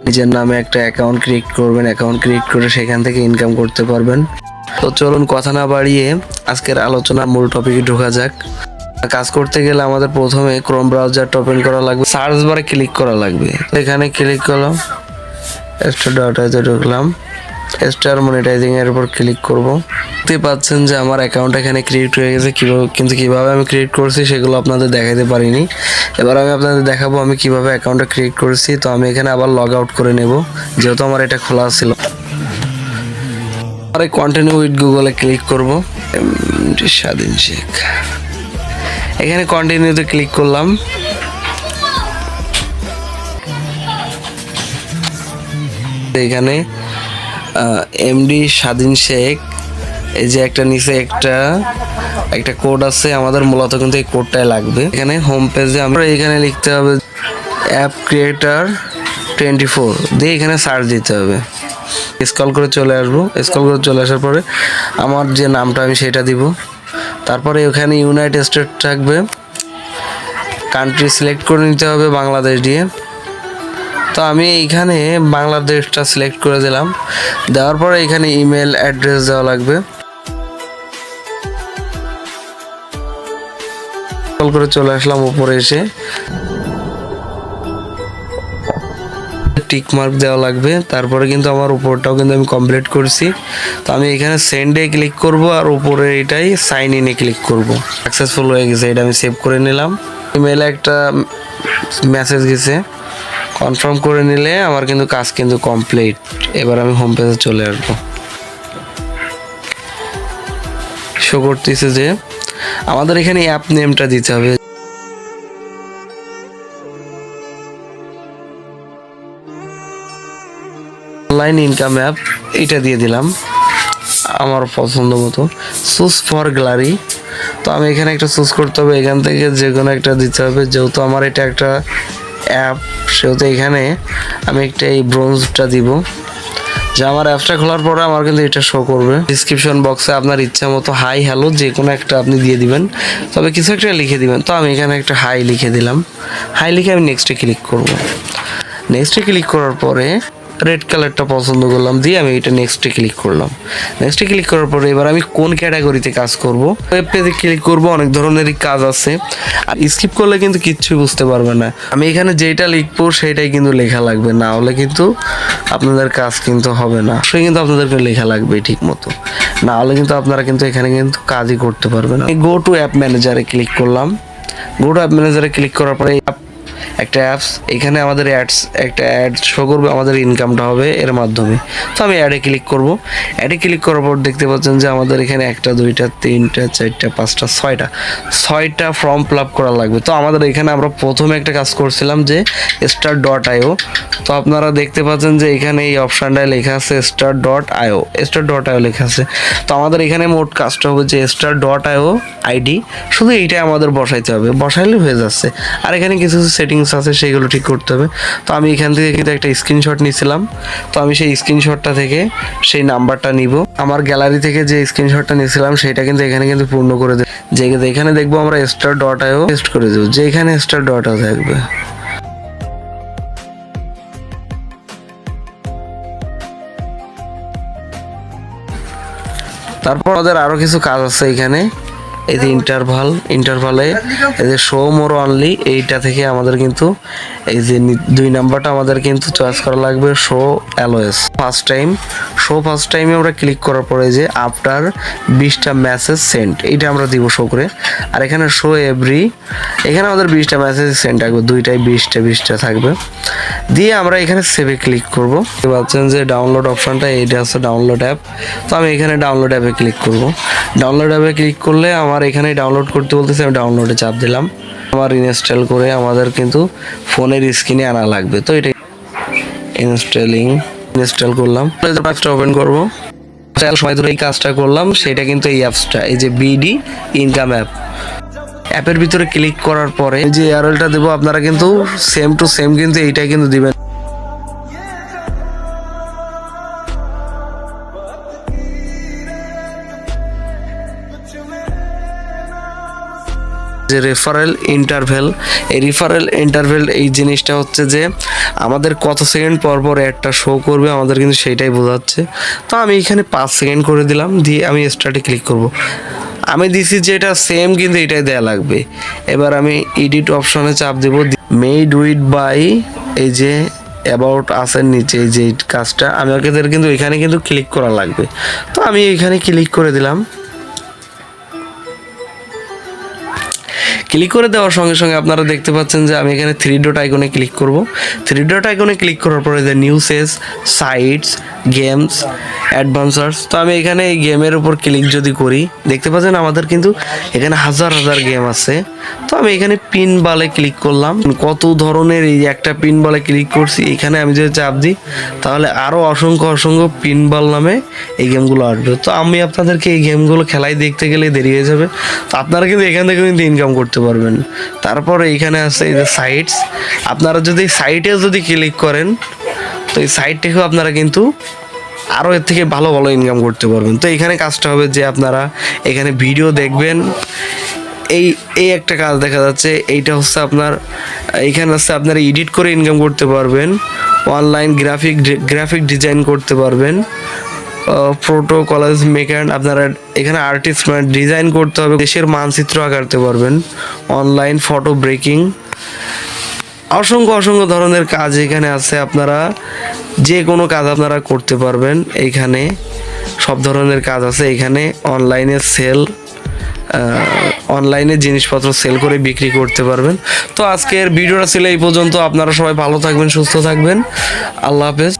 নিজের নামে একটা অ্যাকাউন্ট ক্রিয়েট করবেন, অ্যাকাউন্ট ক্রিয়েট করে সেখান থেকে ইনকাম করতে পারবেন। তো চলুন কথা না বাড়িয়ে আজকের আলোচনার মূল টপিকে ঢোকা যাক। কাজ করতে গেলে আমাদের প্রথমে ক্রোম ব্রাউজারটা ওপেন করা লাগবে, সার্চ বারে ক্লিক করা লাগবে। এখানে ক্লিক করলাম, স্টার ডটাতে ঢুকলাম, স্টার মনিটাইজিং এর উপর ক্লিক করব। দেখতে পাচ্ছেন যে আমার অ্যাকাউন্ট এখানে ক্রিয়েট হয়ে গেছে। কিভাবে আমি ক্রিয়েট করছি সেগুলো আপনাদের দেখাতে পারিনি। এবার আমি আপনাদের দেখাবো আমি কিভাবে অ্যাকাউন্টটা ক্রিয়েট করেছি। তো আমি এখানে আবার লগ আউট করে নেব, যেহেতু আমার এটা খোলা ছিল। আর কন্টিনিউ উইথ গুগলে ক্লিক করব, স্বাধীন শেখ। এখানে কন্টিনিউতে ক্লিক করলাম। এখানে এমডি স্বাধীন শেখ, এই যে একটা নিচে একটা কোড আছে, আমাদের মূলত কিন্তু এই কোডটাই লাগবে। এখানে হোম পেজে আমরা এখানে লিখতে হবে অ্যাপ ক্রিয়েটার 24 দিয়ে এখানে সার্চ দিতে হবে। স্ক্রল করে চলে আসবো, স্ক্রল করে চলে আসার পরে আমার যে নামটা আমি সেটা দিব। তারপরে ওখানে ইউনাইটেড স্টেট থাকবে, কান্ট্রি সিলেক্ট করে নিতে হবে বাংলাদেশ দিয়ে। তো আমি এইখানে বাংলাদেশটা সিলেক্ট করে দিলাম। দেওয়ার পরে এখানে ইমেল অ্যাড্রেস দেওয়া লাগবে। কল করে চলে আসলাম উপরে এসে টিক মার্ক দেওয়া লাগবে। তারপরে কিন্তু আমার উপরটাও কিন্তু আমি কমপ্লিট করছি। তো আমি এখানে সেন্ডে ক্লিক করব আর উপরে এটাই সাইন ইনে ক্লিক করব। সাকসেসফুল হয়ে গেছে, এটা আমি সেভ করে নিলাম। ইমেলে একটা মেসেজ গেছে, কনফার্ম করে নিলে আমার কিন্তু কাজ কিন্তু কমপ্লিট। এবার আমি হোম পেজে চলে আসবো। শো করতেছে যে আমাদের এখানে অ্যাপ নেমটা দিতে হবে। অনলাইন ইনকাম অ্যাপ এটা দিয়ে দিলাম আমার পছন্দ মতো। চুজ ফর গ্যালারি, তো আমি এখানে একটা চুজ করতে হবে, এখান থেকে যে কোনো একটা দিতে হবে। যেহেতু আমার এটা একটা অ্যাপ, সেহেতু এখানে আমি একটা এই ব্রোঞ্জটা দিব। যে আমার অ্যাপটা খোলার পরে আমার কিন্তু এটা শো করবে। ডিসক্রিপশন বক্সে আপনার ইচ্ছা মতো হাই হ্যালো যে কোনো একটা আপনি দিয়ে দিবেন, তবে কিছু একটা লিখে দিবেন। তো আমি এখানে একটা হাই লিখে দিলাম। হাই লিখে আমি নেক্সটে ক্লিক করব। নেক্সটে ক্লিক করার পরে রেড কালারটা পছন্দ করলাম, দিয়ে আমি এটা নেক্সটে ক্লিক করলাম। নেক্সটে ক্লিক করার পরে এবার আমি কোন ক্যাটাগরিতে কাজ করব, ওয়েব পেজে ক্লিক করব। অনেক ধরনেরই কাজ আছে, আর স্কিপ করলে কিন্তু কিচ্ছুই বুঝতে পারবে না। আমি এখানে যেটা লিখবো সেটাই কিন্তু লেখা লাগবে, না হলে কিন্তু আপনাদের কাজ কিন্তু হবে না। সে কিন্তু আপনাদেরকে লেখা লাগবে ঠিক মতো, না হলে কিন্তু আপনারা কিন্তু এখানে কিন্তু কাজই করতে পারবেন না। গো টু অ্যাপ ম্যানেজারে ক্লিক করলাম। গো টু অ্যাপ ম্যানেজারে ক্লিক করার পরে একটা অ্যাপস, এখানে আমাদের একটা অ্যাড শো করবে, আমাদের ইনকামটা হবে এর মাধ্যমে। তো আমি অ্যাডে ক্লিক করব। অ্যাডে ক্লিক করার পর দেখতে পাচ্ছেন যে আমাদের এখানে 1 2 3 4 5 6টা ফর্ম ফিল আপ করা লাগবে। তো আমাদের এখানে আমরা প্রথমে একটা কাজ করছিলাম যে star.io। তো আপনারা দেখতে পাচ্ছেন যে এখানে এই অপশানটায় লেখা আছে star.io লেখা আছে। তো আমাদের এখানে মোট কাজটা হবে যে star.io আইডি, শুধু এইটাই আমাদের বসাইতে হবে, বসাইলে হয়ে যাচ্ছে। আর এখানে কিছু সেটিংস আছে সেগুলো ঠিক করতে হবে। তো আমি এখান থেকে কিন্তু একটা স্ক্রিনশট নিয়েছিলাম। তো আমি সেই স্ক্রিনশটটা থেকে সেই নাম্বারটা নিব। আমার গ্যালারি থেকে যে স্ক্রিনশটটা নিয়েছিলাম সেটা কিন্তু এখানে কিন্তু পূর্ণ করে দেব। যে এখানে দেখবো আমরা star.io পেস্ট করে দেবো, যে এখানে star.io থাকবে। তারপর আমাদের আরো কিছু কাজ আছে এখানে। এই যে ইন্টারভালে এই যে শো মোর অনলি, এইটা থেকে আমাদের কিন্তু এই যে 2 নাম্বারটা আমাদের কিন্তু চয়েস করা লাগবে। শো এলওএস ফার্স্ট টাইমে আমরা ক্লিক করার পরে যে আফটার 20টা মেসেজ সেন্ড, এইটা আমরা দিব শো করে। আর এখানে শো এভরি, এখানে আমাদের 20টা মেসেজ সেন্ড থাকবে, দুইটাই 20টা থাকবে। দিয়ে আমরা এখানে সেভে ক্লিক করব। পাচ্ছেন যে ডাউনলোড অপশনটা, এইটা আছে ডাউনলোড অ্যাপ। তো আমি এখানে ডাউনলোড অ্যাপে ক্লিক করব। ডাউনলোড অ্যাপে ক্লিক করলে আমার এখানে ডাউনলোড করতে বলতেছে, আমি ডাউনলোডে চাপ দিলাম। আমার ইনস্টল করে আমাদের কিন্তু ফোনের স্ক্রিনে আনা লাগবে। তো এটা ইনস্টল করলাম, অ্যাপসটা ওপেন করব। সময় ধরে এই কাজটা করলাম, সেটা কিন্তু এই অ্যাপসটা, এই যে বিডি ইনকাম অ্যাপের ভিতরে ক্লিক করার পরে যে ইউআরএলটা দেবো, আপনারা কিন্তু সেম টু সেম কিন্তু এইটাই কিন্তু দিবেন। যে রেফারেল ইন্টারভেল, এই রেফারেল ইন্টারভেল এই জিনিসটা হচ্ছে যে আমাদের কত সেকেন্ড পর পর অ্যাডটা শো করবে আমাদের কিন্তু সেইটাই বোঝাচ্ছে। তো আমি এখানে 5 সেকেন্ড করে দিলাম, দিয়ে আমি স্টার্টে ক্লিক করব। আমি দিছি যে এটা সেম কিন্তু এটাই দেয়া লাগবে। এবার আমি এডিট অপশনে চাপ দেব, মেড উইথ বাই এই যে অ্যাবাউট আসের নিচে এই যে কাজটা আমাকে কিন্তু এখানে কিন্তু ক্লিক করা লাগবে। তো আমি এখানে ক্লিক করে দিলাম। ক্লিক করে দেওয়ার সঙ্গে সঙ্গে আপনারা দেখতে পাচ্ছেন যে আমি এখানে 3 ডট আইকনে ক্লিক করব। 3 ডট আইকনে ক্লিক করার পরে যে নিউজেস, সাইটস, গেমস, অ্যাডভান্সার্স, তো আমি এখানে এই গেমের উপর ক্লিক যদি করি দেখতে পাচ্ছেন আমাদের কিন্তু এখানে হাজার হাজার গেম আছে। তো আমি এখানে পিন বলে ক্লিক করলাম, কত ধরনের এই একটা পিন বলে ক্লিক করছি, এখানে আমি যদি চাপ দিই তাহলে আরও অসংখ্য অসংখ্য পিন বল নামে এই গেমগুলো আসবে। তো আমি আপনাদেরকে এই গেমগুলো খেলাই দেখতে গেলে দেরি হয়ে যাবে। তো আপনারা কিন্তু এখান থেকে কিন্তু ইনকাম করতে পারবেন। তারপরে এইখানে আছে এই যে সাইটস, আপনারা যদি সাইটে যদি ক্লিক করেন তো এই সাইট থেকেও আপনারা কিন্তু আরও এর থেকে ভালো ভালো ইনকাম করতে পারবেন। তো এখানে কাজটা হবে যে আপনারা এখানে ভিডিও দেখবেন, এই এই একটা কাজ দেখা যাচ্ছে, এইটা হচ্ছে আপনার এইখানে হচ্ছে আপনারা এডিট করে ইনকাম করতে পারবেন, অনলাইন গ্রাফিক ডিজাইন করতে পারবেন, ফটো কলেজ মেকার, আপনারা এখানে আর্টিস্ট মানে ডিজাইন করতে হবে, দেশের মানচিত্র আঁকাতে পারবেন, অনলাইন ফটো ব্রেকিং, অসংখ্য অসংখ্য ধরনের কাজ এখানে আছে। আপনারা যে কোনো কাজ আপনারা করতে পারবেন, এইখানে সব ধরনের কাজ আছে। এখানে অনলাইনে সেল, অনলাইনে জিনিসপত্র সেল করে বিক্রি করতে পারবেন। তো আজকের ভিডিওটা ছিল এই পর্যন্ত। আপনারা সবাই ভালো থাকবেন, সুস্থ থাকবেন, আল্লাহ হাফেজ।